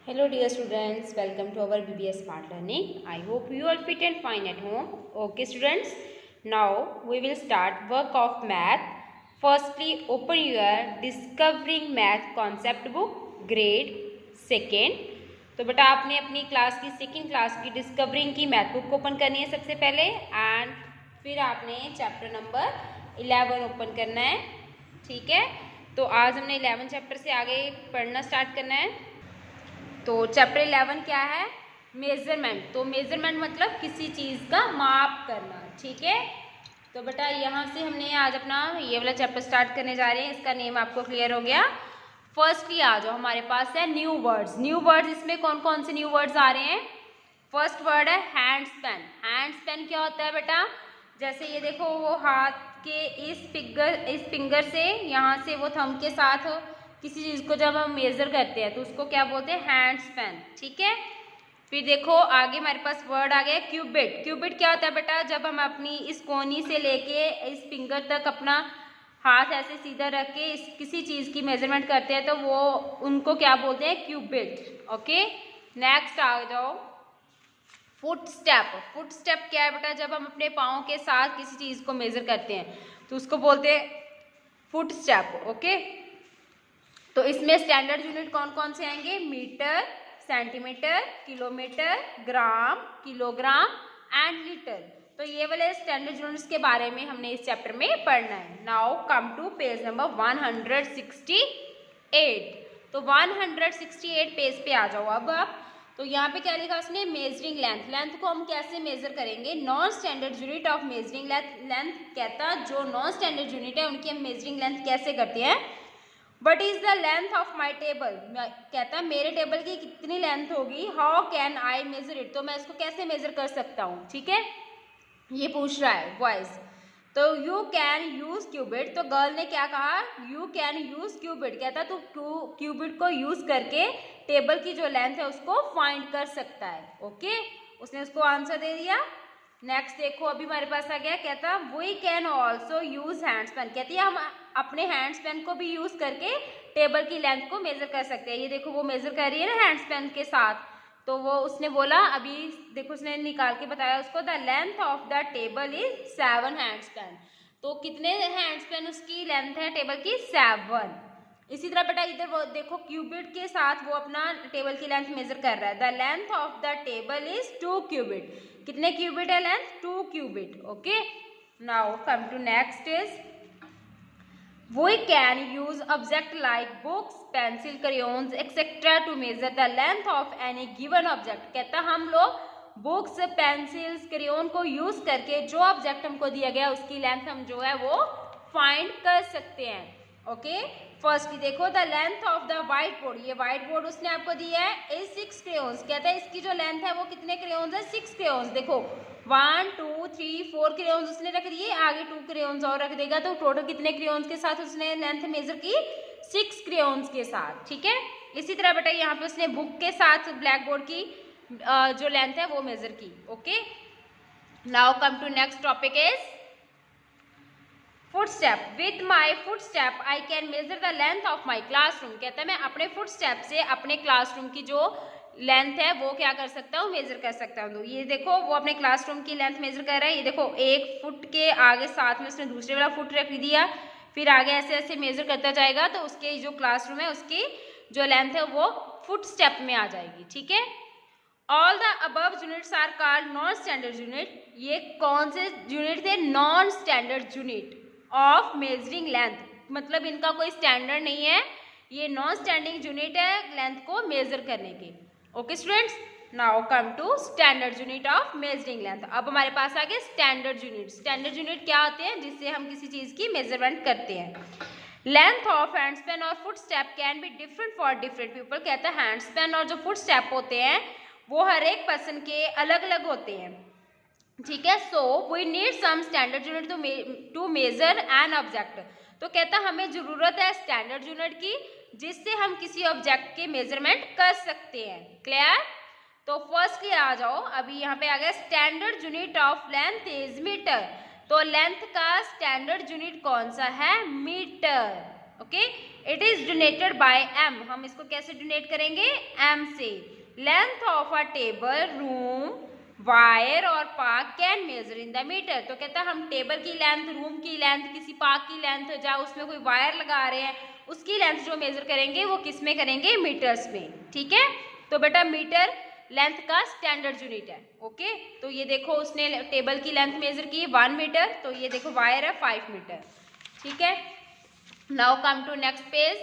Hello dear students, welcome to our BBS Smart Learning. I hope you are fit and fine at home. Okay students, now we will start work of math. Firstly, open your Discovering Math Concept book, grade second. तो बेटा आपने अपनी class की second class की discovering की math book open करनी है सबसे पहले एंड फिर आपने चैप्टर नंबर 11 ओपन करना है। ठीक है, तो आज हमने 11 चैप्टर से आगे पढ़ना स्टार्ट करना है। तो चैप्टर 11 क्या है? मेजरमेंट। तो मेजरमेंट मतलब किसी चीज़ का माप करना। ठीक है, तो बेटा यहाँ से हमने आज अपना ये वाला चैप्टर स्टार्ट करने जा रहे हैं। इसका नेम आपको क्लियर हो गया। फर्स्टली आ जाओ, हमारे पास है न्यू वर्ड्स। न्यू वर्ड्स इसमें कौन कौन से न्यू वर्ड्स आ रहे हैं? फर्स्ट वर्ड है हैंड स्पैन। हैंड स्पैन क्या होता है बेटा? जैसे ये देखो, वो हाथ के इस फिंगर से यहाँ से वो थंब के साथ किसी चीज़ को जब हम मेजर करते हैं तो उसको क्या बोलते हैं? Hand span. ठीक है, फिर देखो आगे हमारे पास वर्ड आ गया क्यूबिट। क्यूबिट क्या होता है बेटा? जब हम अपनी इस कोनी से लेके इस फिंगर तक अपना हाथ ऐसे सीधा रख के किसी चीज़ की मेजरमेंट करते हैं तो वो उनको क्या बोलते हैं? क्यूबिट। ओके, नेक्स्ट आ जाओ फुट स्टेप। फुट स्टेप क्या है बेटा? जब हम अपने पाँव के साथ किसी चीज़ को मेजर करते हैं तो उसको बोलते हैं फुट स्टेप। ओके, तो इसमें स्टैंडर्ड यूनिट कौन कौन से आएंगे? Metre, centimetre, kilometre, gram, kilogram and litre. तो ये वाले स्टैंडर्ड यूनिट्स के बारे में हमने इस चैप्टर में पढ़ना है। Now come to page number 168। तो 168 पेज पे आ जाओ अब आप। तो यहाँ पे क्या लिखा उसने? Measuring length. लेंथ को हम कैसे मेजर करेंगे? Non standard unit of measuring length कहता जो नॉन स्टैंडर्ड यूनिट है उनकी हम मेजरिंग लेंथ कैसे करते हैं? What is the length of my table. कहता है मेरे टेबल की कितनी लेंथ होगी? How can I measure it. तो मैं इसको कैसे मेजर कर सकता हूँ? ठीक है, ये पूछ रहा है बॉयज। तो यू कैन यूज क्यूबिट। तो गर्ल ने क्या कहा? You can use cubit. कहता तू क्यूबिट को यूज करके टेबल की जो लेंथ है उसको फाइंड कर सकता है। ओके, उसने उसको आंसर दे दिया। नेक्स्ट देखो, अभी हमारे पास आ गया, कहता we can also use hand span. कहती है हम अपने हैंड स्पैन को भी यूज करके टेबल की लेंथ को मेजर कर सकते हैं। ये देखो वो मेजर कर रही है ना हैंड स्पैन के साथ। तो वो उसने बोला, अभी देखो उसने निकाल के बताया उसको, the length of the table is 7 hand span. तो कितने हैंड स्पैन उसकी लेंथ है टेबल की? 7। इसी तरह बेटा इधर वो देखो क्यूबिट के साथ वो अपना टेबल की लेंथ मेजर कर रहा है। The length of the table is 2 cubit. कितने क्यूबिट है length? 2 cubit. Okay, now come to next is we can use object like books, pencil, crayons etc to measure the length of any given object। कहता हम लोग books, pencils, crayon को use करके जो object हमको दिया गया उसकी लेंथ हम जो है वो फाइंड कर सकते हैं। ओके, फर्स्ट देखो the length of the white board. ये व्हाइट बोर्ड उसने आपको दिया है इज 6 क्रेयॉन्स। कहता है इसकी जो लेंथ है वो कितने क्रेयॉन्स है? 6 क्रेयॉन्स। देखो 1 2 3 4 क्रेयॉन्स उसने रख दिए, आगे 2 क्रेयॉन्स और रख देगा तो टोटल कितने क्रेयॉन्स के साथ उसने लेंथ मेजर की? 6 क्रेयॉन्स के साथ। ठीक है, इसी तरह बेटा यहाँ पे उसने बुक के साथ ब्लैक बोर्ड की जो लेंथ है वो मेजर की। Okay, now come to next topic is footstep. With my footstep I can measure the length of my classroom. कहता है मैं अपने फुटस्टेप से अपने क्लासरूम की जो लेंथ है वो क्या कर सकता हूँ? मेजर कर सकता हूँ। तो ये देखो वो अपने क्लासरूम की लेंथ मेजर कर रहा है। ये देखो 1 फुट के आगे साथ में उसने दूसरे वाला फुट रख दिया, फिर आगे ऐसे ऐसे मेजर करता जाएगा तो उसके जो क्लासरूम है उसकी जो लेंथ है वो फुटस्टेप में आ जाएगी। ठीक है, all the above units are called non standard unit. ये कौन से यूनिट थे? Non standard unit of measuring length. मतलब इनका कोई स्टैंडर्ड नहीं है, ये नॉन स्टैंडिंग यूनिट है लेंथ को मेजर करने के। Okay students, now come to standard unit of measuring length. अब हमारे पास आ गए स्टैंडर्ड यूनिट। स्टैंडर्ड यूनिट क्या होते हैं? जिससे हम किसी चीज की मेजरमेंट करते हैं। लेंथ ऑफ हैंड स्पैन और foot step can be different for different people. कहता है हैंड स्पैन और जो फुट स्टेप होते हैं वो हर एक पर्सन के अलग अलग होते हैं। ठीक है, so we need some standard unit to measure an object. तो कहता हमें जरूरत है स्टैंडर्ड यूनिट की जिससे हम किसी ऑब्जेक्ट की मेजरमेंट कर सकते हैं। क्लियर? तो फर्स्टली आ जाओ, अभी यहाँ पे आ गया standard unit of length is metre. तो लेंथ का स्टैंडर्ड यूनिट कौन सा है? Metre. Okay. It is donated by M, हम इसको कैसे डोनेट करेंगे, एम से। Length of a table, room, wire or park can measure in the metre. तो कहता है हम टेबल की लेंथ, रूम की लेंथ, किसी पार्क की लेंथ, जहाँ उसमें कोई वायर लगा रहे हैं उसकी लेंथ जो मेजर करेंगे वो किस में करेंगे, मीटर्स में। ठीक है, तो बेटा मीटर लेंथ का स्टैंडर्ड यूनिट है। ओके, तो ये देखो उसने टेबल की लेंथ मेजर की 1 मीटर, तो ये देखो वायर है 5 मीटर। ठीक है, now come to next page.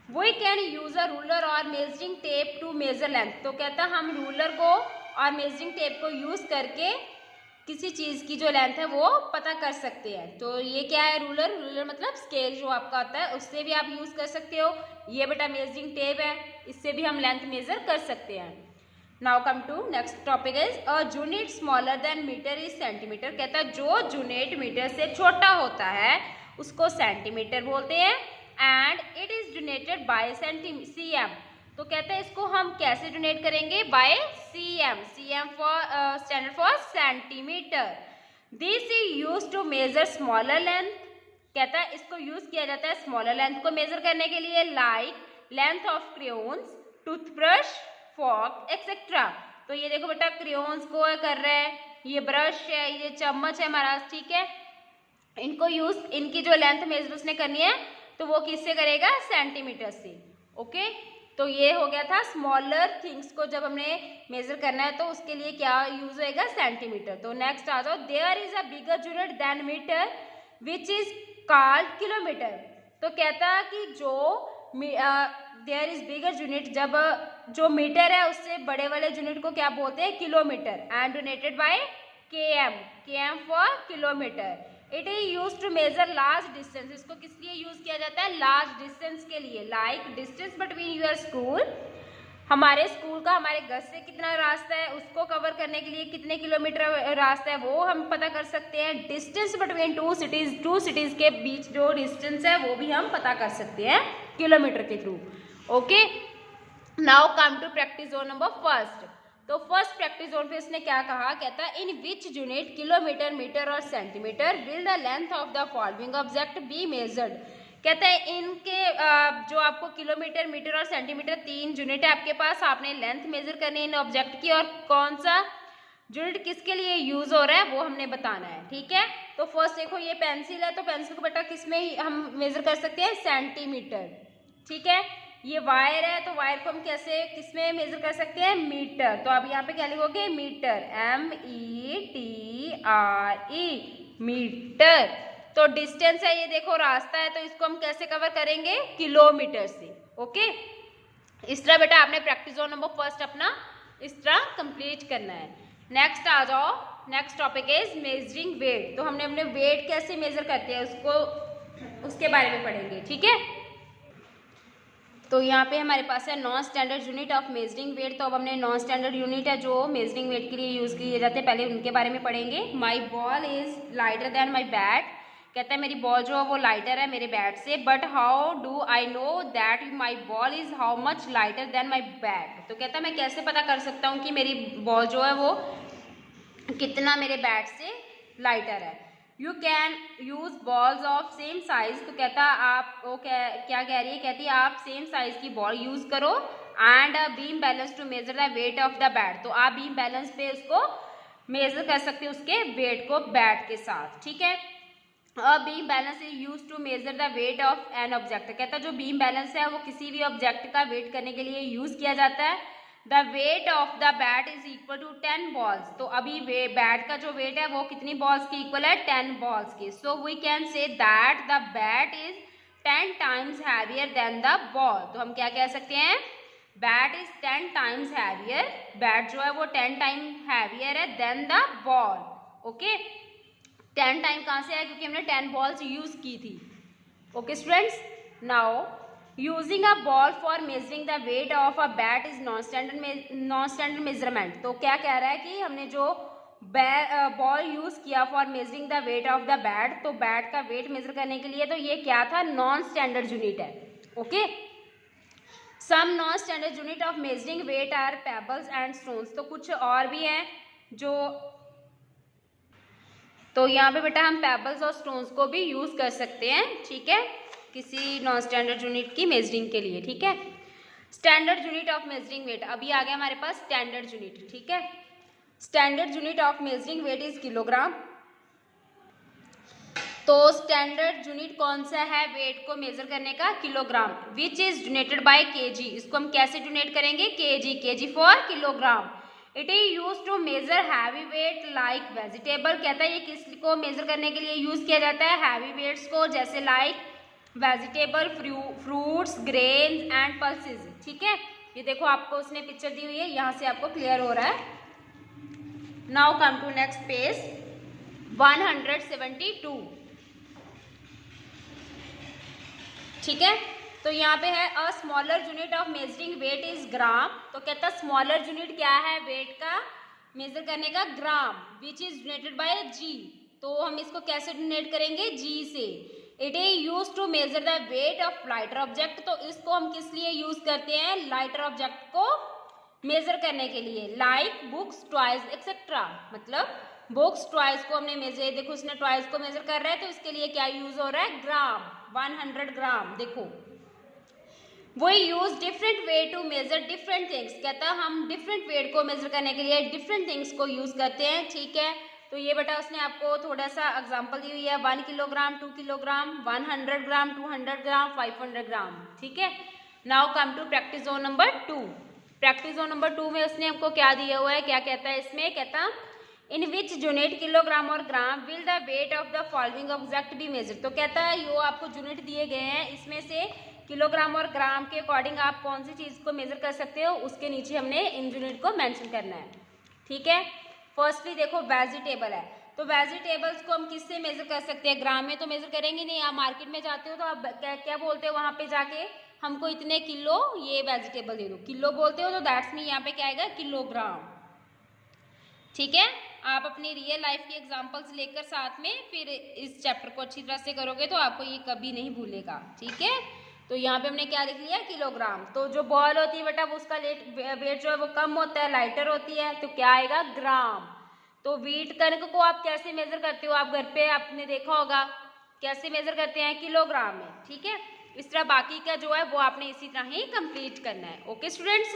We can use a ruler or measuring tape to measure length. तो कहता हम रूलर को और मेजरिंग टेप को यूज करके किसी चीज़ की जो लेंथ है वो पता कर सकते हैं। तो ये क्या है, रूलर, रूलर मतलब स्केल जो आपका होता है, उससे भी आप यूज़ कर सकते हो। ये बेटा मेजरिंग टेप है, इससे भी हम लेंथ मेजर कर सकते हैं। Now come to next topic is a unit smaller than metre is centimetre. कहता है जो यूनिट मीटर से छोटा होता है उसको सेंटीमीटर बोलते हैं। And it is donated by cm. तो कहते हैं इसको हम कैसे डोनेट करेंगे, by cm. Cm for standard for centimetre. This is use to measure smaller length. कहता है इसको यूज किया जाता है स्मॉलर लेंथ को मेजर करने के लिए, like length of crayons, toothbrush, fork etcetera. तो ये देखो बेटा क्रेयॉन्स को कर रहे हैं, ये ब्रश है, ये चम्मच है हमारा। ठीक है, इनको यूज, इनकी जो लेंथ मेजर उसने करनी है तो वो किससे करेगा, सेंटीमीटर से। ओके, तो ये हो गया था स्मॉलर थिंग्स को जब हमने मेजर करना है तो उसके लिए क्या यूज होएगा, सेंटीमीटर। तो नेक्स्ट आ जाओ, there is a bigger unit than metre which is called kilometre. तो कहता है कि जो देयर इज बिगर यूनिट, जब जो मीटर है उससे बड़े वाले यूनिट को क्या बोलते हैं, kilometre. And donated by km, km for kilometre. It is use to measure large distance. इसको किस लिए यूज किया जाता है, लार्ज डिस्टेंस के लिए। Like distance between your school, हमारे स्कूल का हमारे घर से कितना रास्ता है उसको कवर करने के लिए कितने किलोमीटर रास्ता है वो हम पता कर सकते हैं। डिस्टेंस बिटवीन टू सिटीज के बीच जो डिस्टेंस है वो भी हम पता कर सकते हैं किलोमीटर के थ्रू। Okay, now come to practice zone number first. तो फर्स्ट प्रैक्टिस जोन पे इसने क्या कहा, कहता है in which unit, kilometre, metre और centimetre, will the length of the following object be measured. कहता है इनके जो आपको किलोमीटर, मीटर और सेंटीमीटर 3 यूनिट है आपके पास, आपने लेंथ मेजर करनी है इन ऑब्जेक्ट की, और कौन सा यूनिट किसके लिए यूज हो रहा है वो हमने बताना है। ठीक है, तो फर्स्ट देखो ये पेंसिल है, तो पेंसिल को बेटा किस में हम मेजर कर सकते हैं, सेंटीमीटर। ठीक है, ये वायर है, तो वायर को हम कैसे किस में मेजर कर सकते हैं, मीटर। तो अब यहाँ पे क्या लिखोगे, मीटर, METRE, मीटर। तो डिस्टेंस है, ये देखो रास्ता है, तो इसको हम कैसे कवर करेंगे, किलोमीटर से। ओके, इस तरह बेटा आपने प्रैक्टिस जोन नंबर फर्स्ट अपना इस तरह कंप्लीट करना है। नेक्स्ट आ जाओ, next topic is measuring weight. तो हमने अपने वेट कैसे मेजर करते हैं उसको, उसके बारे में पढ़ेंगे। ठीक है, तो यहाँ पे हमारे पास है non standard unit of measuring weight. तो अब हमने नॉन स्टैंडर्ड यूनिट है जो मेजरिंग वेट के लिए यूज़ किए जाते हैं, पहले उनके बारे में पढ़ेंगे। My ball is lighter than my bat. कहता है मेरी बॉल जो है वो लाइटर है मेरे बैट से, but how do I know that my ball is how much lighter than my bat. तो कहता है मैं कैसे पता कर सकता हूँ कि मेरी बॉल जो है वो कितना मेरे बैट से लाइटर है। You can use balls of same size. तो कहता आप वो क्या कह रही है, कहती है आप सेम साइज की बॉल यूज करो। And beam balance to measure the weight of the bat. तो आप बीम बैलेंस पे उसको मेजर कर सकते हो उसके वेट को बैट के साथ। ठीक है, beam balance is use to measure the weight of an object. कहता है जो बीम बैलेंस है वो किसी भी ऑब्जेक्ट का वेट करने के लिए यूज किया जाता है। The weight of the bat is equal to 10 balls. तो अभी बैट का जो वेट है वो कितनी बॉल्स की इक्वल है, 10 बॉल्स की। So we can say that the bat is 10 times heavier than the ball. तो हम क्या कह सकते हैं, bat is 10 times heavier, bat जो है वो 10 टाइम हैवियर है देन द बॉल। ओके, 10 टाइम कहाँ से है, क्योंकि हमने 10 बॉल्स यूज की थी। Okay students, now using a ball for measuring the weight of a bat is non standard measurement. तो क्या कह रहा है कि हमने जो बॉल यूज किया for measuring the weight of the bat, तो बैट का वेट मेजर करने के लिए, तो ये क्या था, नॉन स्टैंडर्ड यूनिट है। Okay, some non standard unit of measuring weight are pebbles and stones. तो कुछ और भी हैं जो, तो यहाँ पे बेटा हम पेबल्स और स्टोन्स को भी यूज कर सकते हैं। ठीक है, किसी नॉन स्टैंडर्ड यूनिट की मेजरिंग के लिए, ठीक है। Standard unit of measuring weight, अभी आ गया हमारे पास स्टैंडर्ड यूनिट, ठीक है। Standard unit of measuring weight is kilogram. तो स्टैंडर्ड यूनिट कौन सा है वेट को मेजर करने का? Kilogram. Which is donated by kg, इसको हम कैसे डोनेट करेंगे? Kg, kg for kilogram. It is use to measure heavy weight like vegetable, कहता है ये किसको मेजर करने के लिए यूज किया जाता है? हैवी वेट्स को, जैसे like vegetable, fruits, grains and pulses, ठीक है। ये देखो आपको उसने पिक्चर दी हुई है, यहाँ से आपको क्लियर हो रहा है। Now come to next page 172, ठीक है। तो यहाँ पे है a smaller unit of measuring weight is gram. तो कहता है स्मॉलर यूनिट क्या है वेट का मेजर करने का? Gram. Which is donated by G, तो हम इसको कैसे डोनेट करेंगे? जी से। It is use to measure the weight of lighter object, तो इसको हम किस लिए यूज करते हैं? लाइटर ऑब्जेक्ट को मेजर करने के लिए, लाइक बुक्स, टॉयज एक्सेट्रा। मतलब बुक्स, टॉयज को हमने मेजर, देखो उसने टॉयज को मेजर कर रहा है तो इसके लिए क्या यूज हो रहा है? ग्राम, 100 ग्राम। देखो वो use different way to measure different things, कहता है हम डिफरेंट वेट को मेजर करने के लिए डिफरेंट थिंग्स को यूज करते हैं, ठीक है। तो ये बेटा उसने आपको थोड़ा सा एग्जांपल दी हुई है, 1 किलोग्राम, 2 किलोग्राम, 100 ग्राम, 200 ग्राम, 500 ग्राम, ठीक है। Now come to practice zone number 2। Practice zone number 2 में उसने हमको क्या दिया हुआ है, क्या कहता है इसमें? कहता इन which unit kilogram or gram will the weight of the following object be measure. तो कहता है यो आपको यूनिट दिए गए हैं, इसमें से किलोग्राम और ग्राम के अकॉर्डिंग आप कौन सी चीज़ को मेजर कर सकते हो, उसके नीचे हमने इन यूनिट को मेंशन करना है, ठीक है। फर्स्टली देखो वेजिटेबल है, तो वेजिटेबल्स को हम किससे मेजर कर सकते हैं? ग्राम में तो मेजर करेंगे नहीं। आप मार्केट में जाते हो तो आप क्या क्या बोलते हो वहाँ पे जाके? हमको इतने किलो ये वेजिटेबल दे दो, किलो बोलते हो, तो दैट्स मीन यहाँ पे क्या आएगा? किलोग्राम, ठीक है। आप अपनी रियल लाइफ की एग्जांपल्स लेकर साथ में फिर इस चैप्टर को अच्छी तरह से करोगे तो आपको ये कभी नहीं भूलेगा, ठीक है। तो यहाँ पे हमने क्या लिख लिया? किलोग्राम। तो जो बॉल होती है बेटा वो उसका वेट जो है वो कम होता है, लाइटर होती है, तो क्या आएगा? ग्राम। तो व्हीट कणक को आप कैसे मेजर करते हो? आप घर पे आपने देखा होगा कैसे मेजर करते हैं? किलोग्राम में, ठीक है। इस तरह बाकी का जो है वो आपने इसी तरह ही कंप्लीट करना है। Okay students.